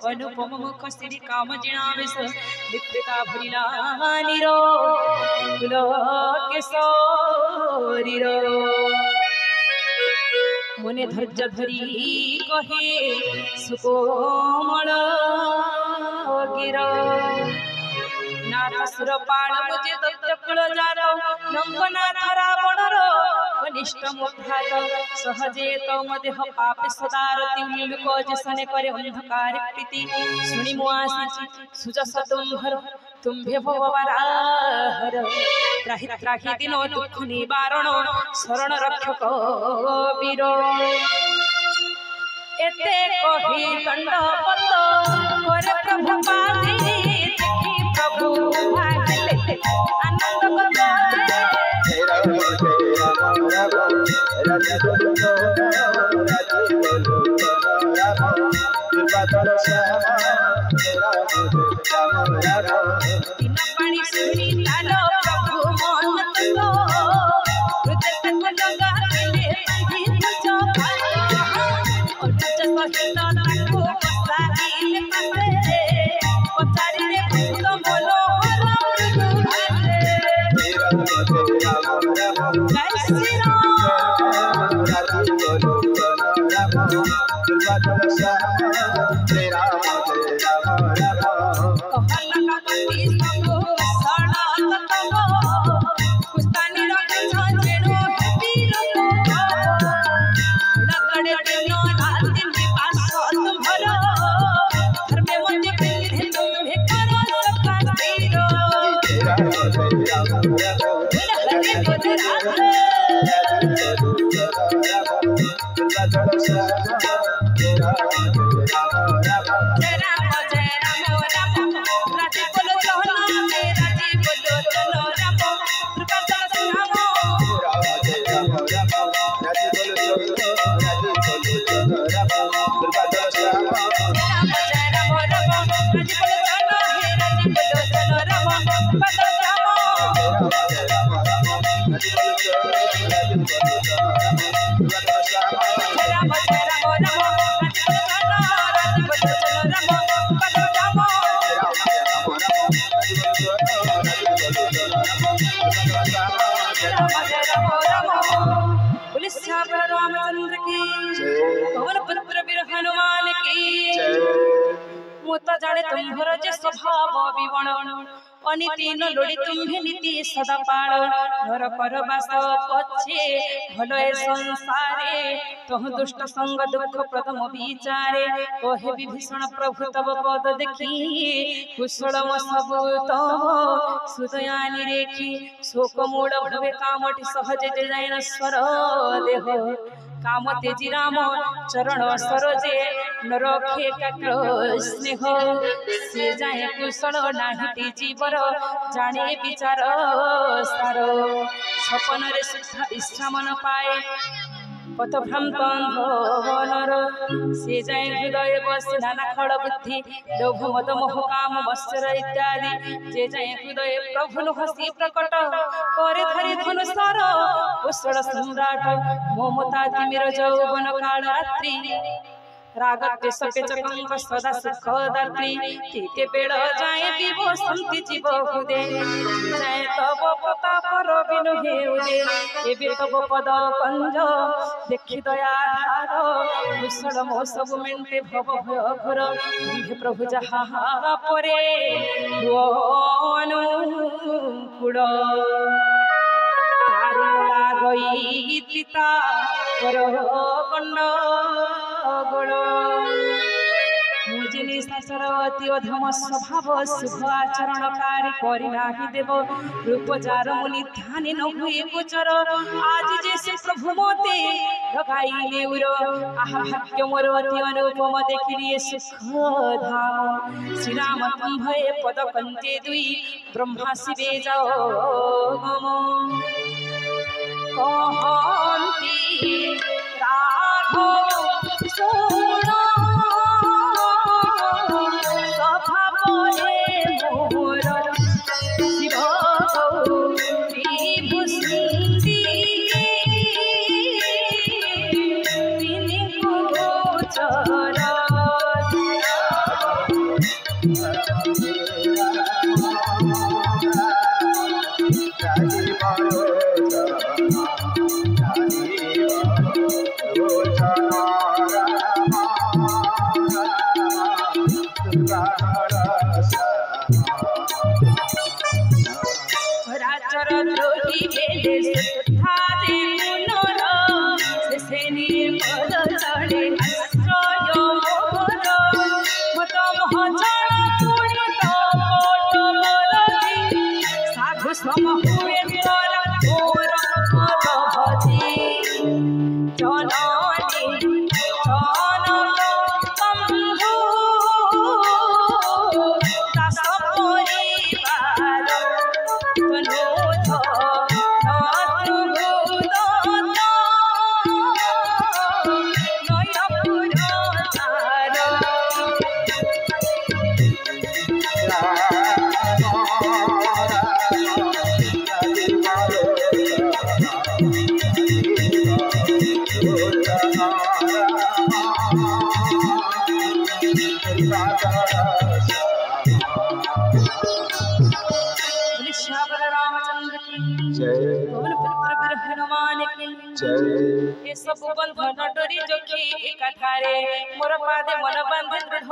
अनुपम मुख श्री काम जिणावेश नित्यता भरिला नीरो कुल केशरीर मने धैर्य धरी कहे सुकोमल गिर नाथसुर पाण मुझे दत्तकुल जार नंगनाथ रावणर कनिष्ठ मुद्धात सहजे तम देह पापे सदारति उल्लुक जसने करे अंधकार प्रीति सुनि मु आसी सुजस तुम्भर तुम्भे भवराहर त्राहि त्राहि दिन दुख निवारण शरण रक्षक वीर एते कही दंडपत करे प्रभु पादी देखि प्रभु भागले आनंद करते दिन पानी सुनी तालो प्रभु मन तो हृदय तक लगा ले तुझ और तुझ सहित ताको बसाइले पासे पचारिले भूत मनोहर जय श्री रामचंद्र की पवन पुत्र वीर हनुमान की मुत जाने तुम्भर जे स्वभाव विवण अनीति न लोड़ी तुम्हें नीति सदा पाण नर कर बास पछे भलो ए संसारे तह दुष्ट संग दुख प्रथम विचारे कहे विभीषण प्रभु तब पद देखी कुशलम सबु तम सुदयानि रेखी शोक मूल भवे कामटी सहजे जे जाय नश्वर देह काम तेजी राम चरण सरोजे न रखे काक्र स्नेह से जाए कुशल नाही जीवर जाने विचार सार सपन रे शुद्ध विश्राम न पाए पथ भ्रांत अंधनर से जाए हृदय बसी नाना खड़ बुद्धि लोभ मद मोह काम मत्सर इत्यादि जे जाए हृदय प्रभु हसी प्रकट करे धरि धनुषर कुशल सम्राट ममता तिमिर यौवन काल रात्रि राग देश पेचकंग सदा सुख दात्री तीते बेड़ जाए विभो संति जीव हुदे जाए तब प्रताप रविनु हेउदे एबे तब पद कंज देखि दया धार कुशल मो सब मेंटे भव भय घोर तुम्हे प्रभु जहा परे अनुकूल तारुला गई पिता पर कंड गोड़ मुझे शासर अति अधम स्वभाव शुभ आचरणकारी करना देव रूपचार मुनि ध्यान न हुए गोचर आज जैसे प्रभु मते लगाइले उर आहा भाग्य मोर अति अनुपम देखिए सुख धाम श्री राम तुम भय पद कंते दुई ब्रह्मा शिवे जाओ गम कहती राघव सोना स्वभाव मोर शिव विभूषी गोचर चराचर द्रोही बेले सुधारे पुनर शेषे निर्मल चढ़े आश्रय मोर मत महचण पुणित पट बरदी साधु सम हुए तोर घोर पद भजी जननी जनक बंधु दास परिवार तनोध रामचंद्र की जय पवन पुत्र बिरह हनुमान की जय ये सब बंधन डोरी जोखी एकाठारे मोर पादे मन बांधे दृढ़